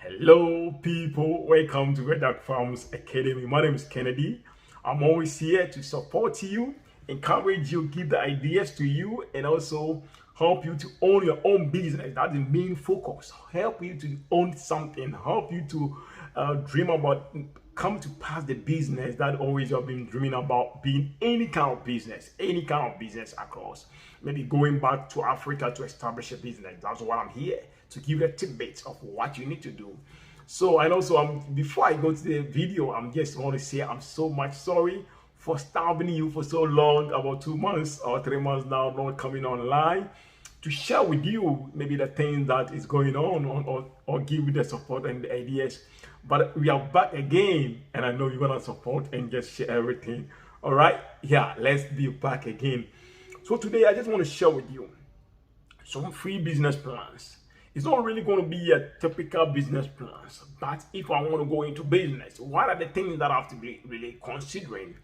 Hello, people. Welcome to Red Duck Farms Academy. My name is Kennedy. I'm always here to support you, encourage you, give the ideas to you, and also help you to own your own business. That's the main focus. Help you to own something. Help you to dream about, come to pass the business that always you have been dreaming about, being any kind of business across. Maybe going back to Africa to establish a business. That's what I'm here to give you a tidbit of what you need to do. So, and also, before I go to the video, I'm just want to say I'm so much sorry for starving you for so long, about 2 months or 3 months now, not coming online to share with you maybe the things that is going on or give you the support and the ideas. But we are back again, and I know you're gonna support and just share everything. All right, yeah, let's be back again. So today I just want to share with you some free business plans. It's not really going to be a typical business plans, but if I want to go into business, what are the things that I have to be really considering?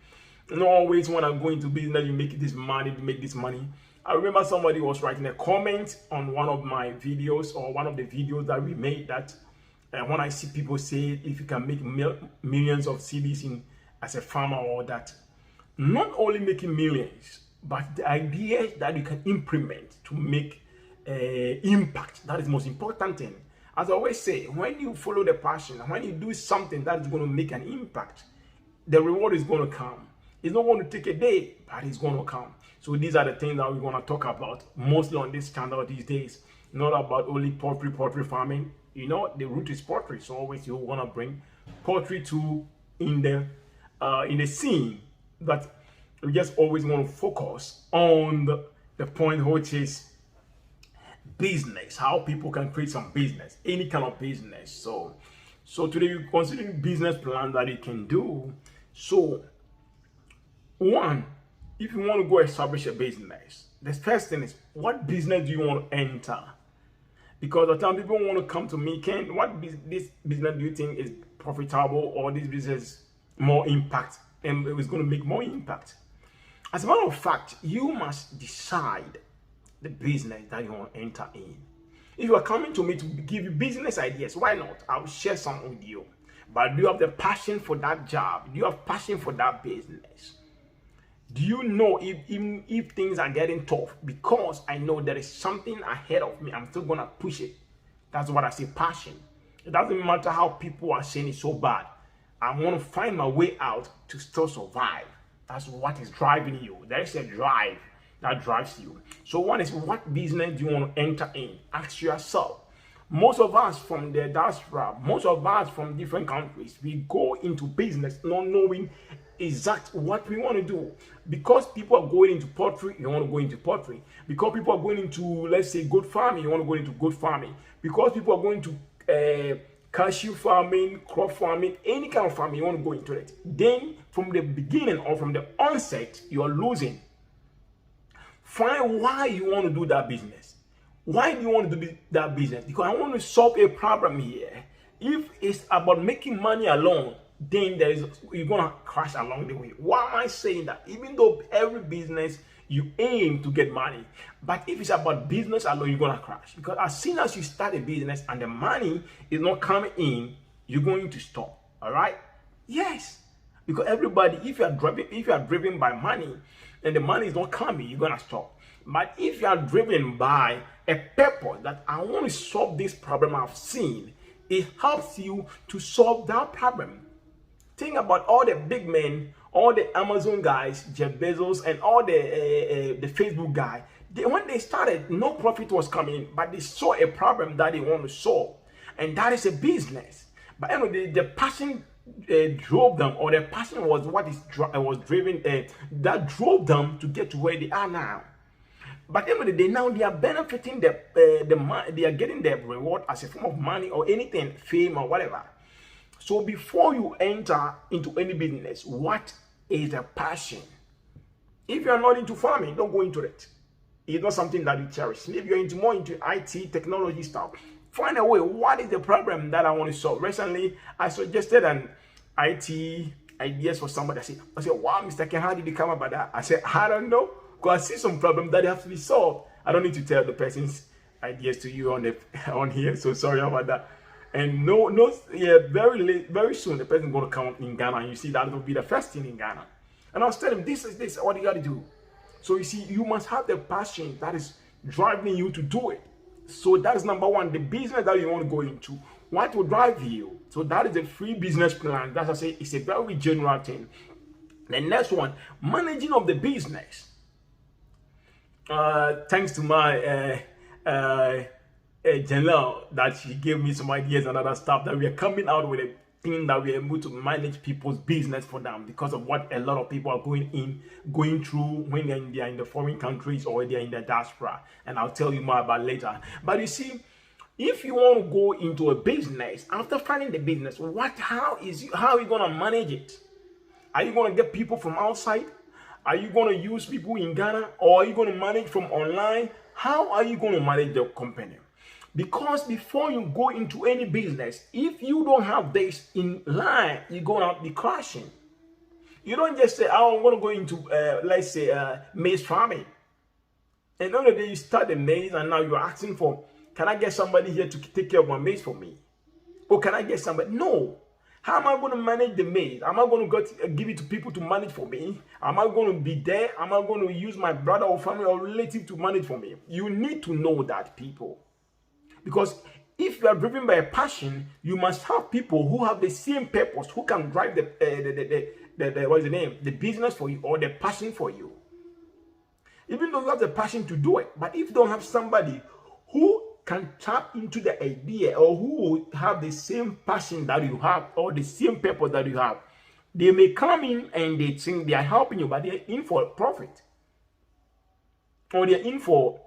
You know, always when I go into business, you make this money, you make this money. I remember somebody was writing a comment on one of my videos or one of the videos that we made that when I see people say if you can make millions of CDs in as a farmer or that, not only making millions, but the ideas that you can implement to make impact. That is the most important thing. As I always say, when you follow the passion, when you do something that is going to make an impact, the reward is going to come. It's not going to take a day, but it's going to come. So these are the things that we're going to talk about mostly on this channel these days. Not about only poultry farming. You know, the root is poultry, so always you want to bring poultry to in the scene. But we just always want to focus on the point, which is business, how people can create some business, any kind of business. So today we're considering business plan that you can do. So one, if you want to go establish a business, the first thing is, what business do you want to enter? Because the time people want to come to me, Ken, what this business do you think is profitable, or this business more impact and it's going to make more impact? As a matter of fact, you must decide the business that you want to enter in. If you are coming to me to give you business ideas, why not? I'll share some with you. But do you have the passion for that job? Do you have passion for that business? Do you know if things are getting tough? Because I know there is something ahead of me, I'm still going to push it. That's what I say, passion. It doesn't matter how people are saying it's so bad. I want to find my way out to still survive. That's what is driving you. There is a drive that drives you. So one is, what business do you want to enter in? Ask yourself. Most of us from the diaspora, most of us from different countries, we go into business not knowing exactly what we want to do. Because people are going into poultry, you want to go into poultry. Because people are going into, let's say, goat farming, you want to go into goat farming. Because people are going to cashew farming, crop farming, any kind of farming, you want to go into it. Then from the beginning or from the onset, you are losing. Find why you want to do that business. Why do you want to do that business? Because I want to solve a problem here. If it's about making money alone, then you're gonna crash along the way. Why am I saying that? Even though every business you aim to get money, but if it's about business alone, you're gonna crash. Because as soon as you start a business and the money is not coming in, you're going to stop. All right? Yes. Because everybody, if you are driven by money and the money is not coming, you're gonna stop. But if you are driven by a purpose that I want to solve this problem I've seen, it helps you to solve that problem. Think about all the big men, all the Amazon guys, Jeff Bezos, and all the Facebook guy. When they started, no profit was coming, but they saw a problem that they want to solve, and that is a business. But anyway, the passion drove them, or the passion was what was driven that drove them to get to where they are now. But anyway, now they are benefiting they are getting the reward as a form of money or anything, fame or whatever. So before you enter into any business, what is the passion? If you are not into farming, don't go into it. It's not something that you cherish. If you're more into IT, technology stuff, find a way. What is the problem that I want to solve? Recently, I suggested an IT ideas for somebody. I said, wow, Mr. Ken, how did you come about that? I said, I don't know. Because I see some problem that have to be solved. I don't need to tell the person's ideas to you on here, so sorry about that. And no, yeah, very late, very soon the person going to come in Ghana, and you see that will be the first thing in Ghana. And I was telling him, this is this, what you got to do. So you see, you must have the passion that is driving you to do it. So that's number one, the business that you want to go into. What will drive you? So that is a free business plan. That's I say, it's a very general thing. The next one, managing of the business. Thanks to my Janelle, that she gave me some ideas and other stuff, that we are coming out with a thing that we are able to manage people's business for them, because of what a lot of people are going through when they're in the foreign countries or they're in the diaspora. And I'll tell you more about later. But you see, if you want to go into a business, after finding the business, how are you going to manage it? Are you going to get people from outside? Are you going to use people in Ghana, or are you going to manage from online? How are you going to manage the company? Because before you go into any business, if you don't have this in line, you're going to be crashing. You don't just say, oh, I'm going to go into, let's say, maize farming. And the other day you start the maize, and now you're asking for, can I get somebody here to take care of my maize for me? Or can I get somebody? No. How am I going to manage the maize? Am I going to give it to people to manage for me? Am I going to be there? Am I going to use my brother or family or relative to manage for me? You need to know that, people. Because if you are driven by a passion, you must have people who have the same purpose, who can drive the business for you, or the passion for you. Even though you have the passion to do it, but if you don't have somebody who can tap into the idea, or who will have the same passion that you have, or the same purpose that you have, they may come in and they think they are helping you, but they're in for profit, or they're in for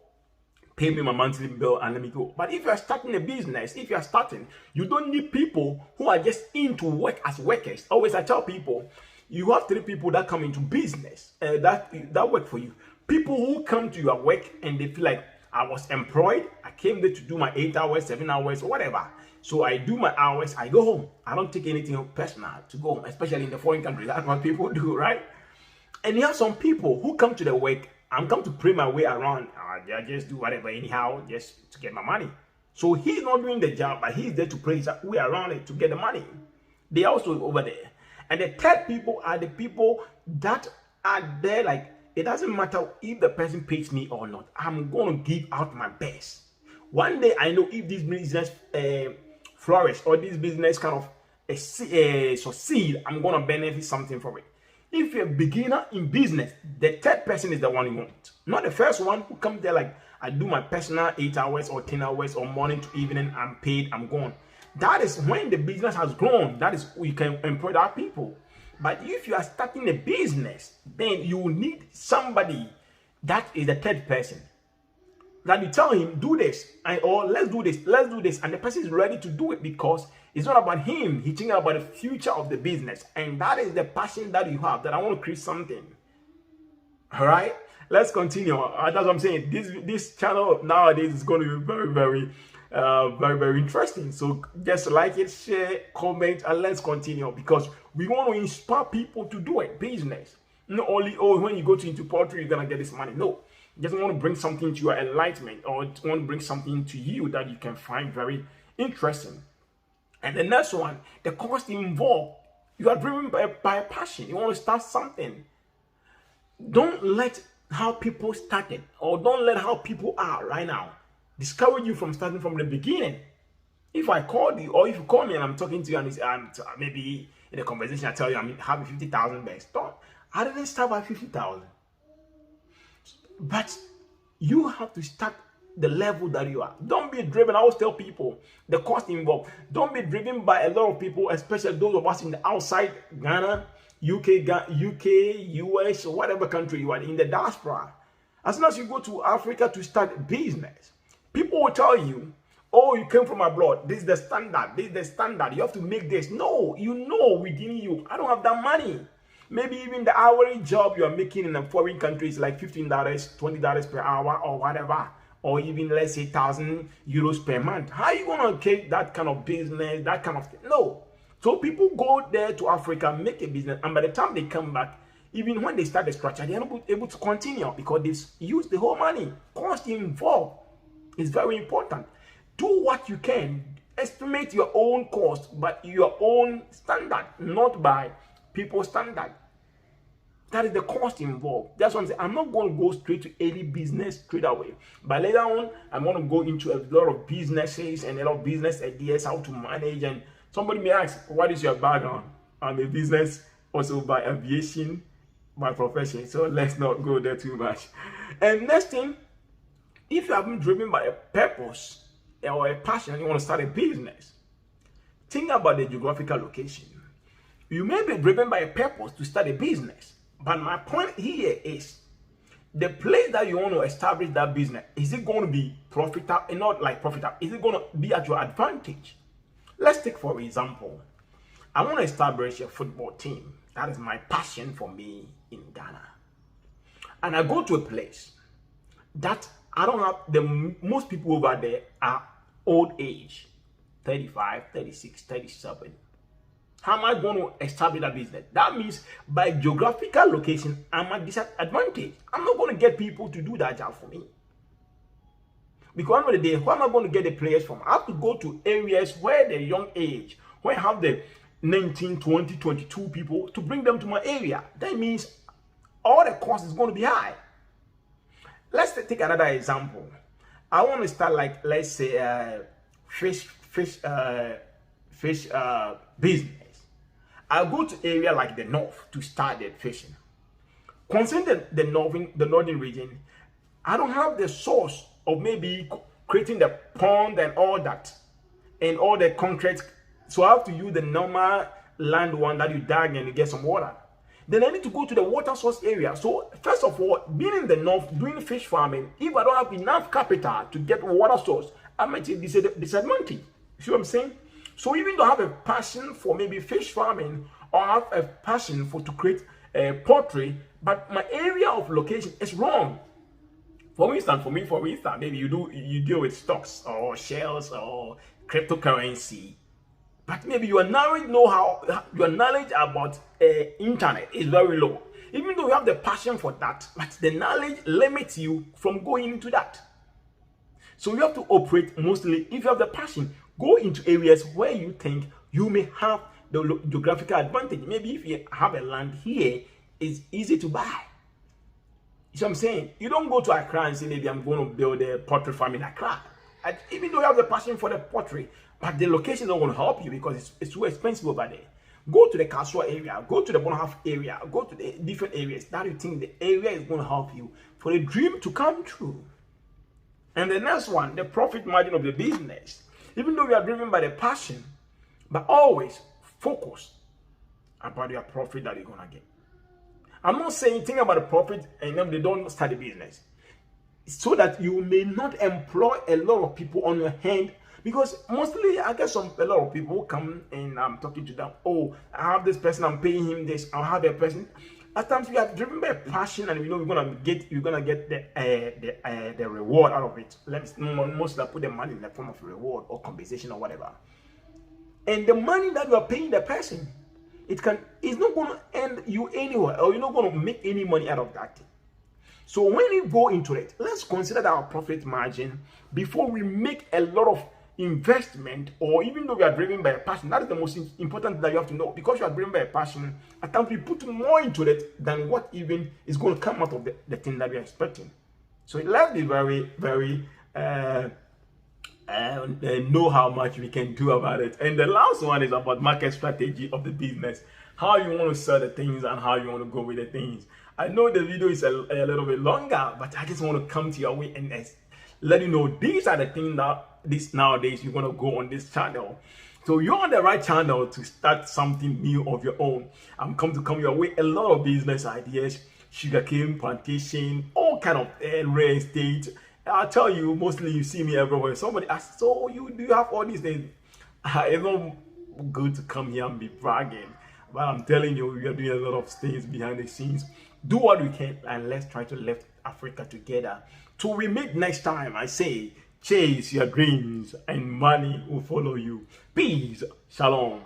pay me my monthly bill and let me go. But if you are starting a business, you don't need people who are just into work as workers. Always I tell people, you have 3 people that come into business that work for you. People who come to your work and they feel like, I was employed, I came there to do my 8 hours, 7 hours, whatever. So I do my hours, I go home. I don't take anything personal to go home, especially in the foreign countries. That's what people do, right? And you have some people who come to the work, I'm come to pray my way around. I just do whatever anyhow, just to get my money. So he's not doing the job, but he's there to pray his way around it to get the money. They are also over there. And the third people are the people that are there like, it doesn't matter if the person pays me or not. I'm going to give out my best. One day I know if this business flourish, or this business kind of succeed, I'm going to benefit something from it. If you're a beginner in business, the third person is the one you want. Not the first one who comes there like, I do my personal 8 hours or 10 hours or morning to evening, I'm paid, I'm gone. That is when the business has grown. That is, we can employ our people. But if you are starting a business, then you will need somebody that is the third person. That you tell him, do this, or let's do this, and the person is ready to do it, because it's not about him. He's thinking about the future of the business, and that is the passion that you have, that I want to create something. All right, let's continue. That's what I'm saying. This channel nowadays is going to be very, very interesting. So just like it, share, comment, and let's continue, because we want to inspire people to do it. Business, not only when you go into poultry you're gonna get this money. No, you just want to bring something to your enlightenment, or want to bring something to you that you can find very interesting. And the next one, the cost involved. You are driven by a passion. You want to start something. Don't let how people started, or don't let how people are right now discourage you from starting from the beginning. If I called you, or if you call me and I'm talking to you, and maybe in a conversation I tell you I'm having 50,000 best, I didn't start by 50,000. But you have to start the level that you are. Don't be driven. I always tell people the cost involved. Don't be driven by a lot of people, especially those of us in the outside Ghana, UK, US, or whatever country you are in the diaspora. As soon as you go to Africa to start business, people will tell you, oh, you came from abroad. This is the standard. This is the standard. You have to make this. No, you know within you, I don't have that money. Maybe even the hourly job you are making in a foreign country is like $15, $20 per hour, or whatever. Or even, let's say, 1,000 euros per month. How are you going to take that kind of business, that kind of thing? No. So people go there to Africa, make a business, and by the time they come back, even when they start the structure, they're not able to continue, because they've used the whole money. Cost involved is very important. Do what you can. Estimate your own cost, but your own standard, not by people's standard. That is the cost involved. That's what I'm saying. I'm not going to go straight to any business straight away. But later on, I'm going to go into a lot of businesses and a lot of business ideas, how to manage. And somebody may ask, what is your background? I'm a business, also by aviation, by profession. So let's not go there too much. And next thing, if you have been driven by a purpose or a passion and you want to start a business, think about the geographical location. You may be driven by a purpose to start a business. But my point here is the place that you want to establish that business, is it going to be profitable and not like profitable? Is it going to be at your advantage? Let's take for example, I want to establish a football team. That is my passion for me in Ghana. And I go to a place that I don't have, most people over there are old age, 35, 36, 37. How am I going to establish a business? That means by geographical location, I'm at disadvantage. I'm not going to get people to do that job for me. Because at the end of the day, where am I going to get the players from? I have to go to areas where the young age, where I have the 19, 20, 22 people to bring them to my area. That means all the cost is going to be high. Let's take another example. I want to start like, let's say, fish business. I'll go to area like the north to start that fishing. Concerning the northern region, I don't have the source of maybe creating the pond and all that, and all the concrete. So I have to use the normal land one that you dig and you get some water. Then I need to go to the water source area. So first of all, being in the north, doing fish farming, if I don't have enough capital to get water source, I might be disadvantaged. See what I'm saying? So even though I have a passion for maybe fish farming, or I have a passion to create a poultry, but my area of location is wrong. For instance, maybe you deal with stocks or shares or cryptocurrency, but maybe your knowledge about internet is very low. Even though you have the passion for that, but the knowledge limits you from going into that. So you have to operate mostly, if you have the passion, go into areas where you think you may have the geographical advantage. Maybe if you have a land here, it's easy to buy. You see what I'm saying? You don't go to Accra and say, maybe I'm going to build a poultry farm in Accra. And even though you have the passion for the poultry, but the location is not going to help you because it's too expensive over there. Go to the Kasua area, go to the Bonahaf area, go to the different areas that you think the area is going to help you for the dream to come true. And the next one, the profit margin of the business. Even though you are driven by the passion, but always focus about your profit that you're going to get. I'm not saying think about the profit and then they don't start the business. So that you may not employ a lot of people on your hand. Because mostly I get a lot of people come and I'm talking to them. Oh, I have this person, I'm paying him this. I'll have a person. At times we are driven by passion, and we're gonna get the reward out of it. Mostly put the money in the form of reward or compensation or whatever. And the money that you are paying the person, it's not gonna end you anywhere, or you're not gonna make any money out of that thing. So when you go into it, let's consider our profit margin before we make a lot of investment, or even though we are driven by a passion. That is the most important that you have to know, because you are driven by a passion. At times we put more into it than what even is going to come out of the thing that we are expecting. So let's be very, very know how much we can do about it. And the last one is about market strategy of the business, how you want to sell the things and how you want to go with the things. I know the video is a little bit longer, but I just want to come to your way and let you know these are the things that nowadays you're going to go on this channel. So you're on the right channel to start something new of your own. I'm come your way a lot of business ideas, sugarcane plantation, all kind of real estate. I'll tell you, mostly you see me everywhere. Somebody asks, so do you have all these things? It's not good to come here and be bragging, but I'm telling you, we are doing a lot of things behind the scenes. Do what we can, and let's try to lift Africa together. Till we meet next time, I say, chase your dreams and money will follow you. Peace. Shalom.